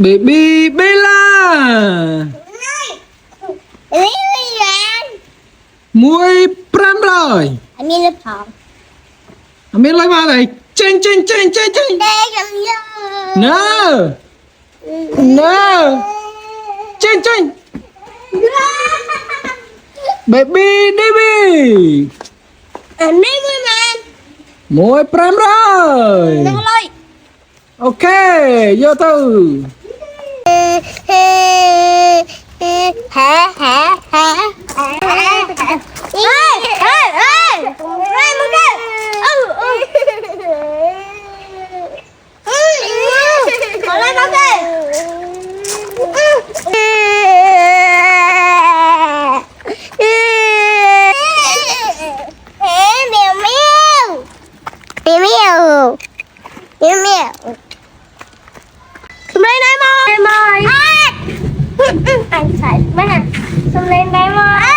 Baby Bella muối pram rồi mình lấy vào đây chênh no no chênh baby baby muối pram rồi ok vô từ Come lên đây mời anh chạy mẹ. Xong lên đây mời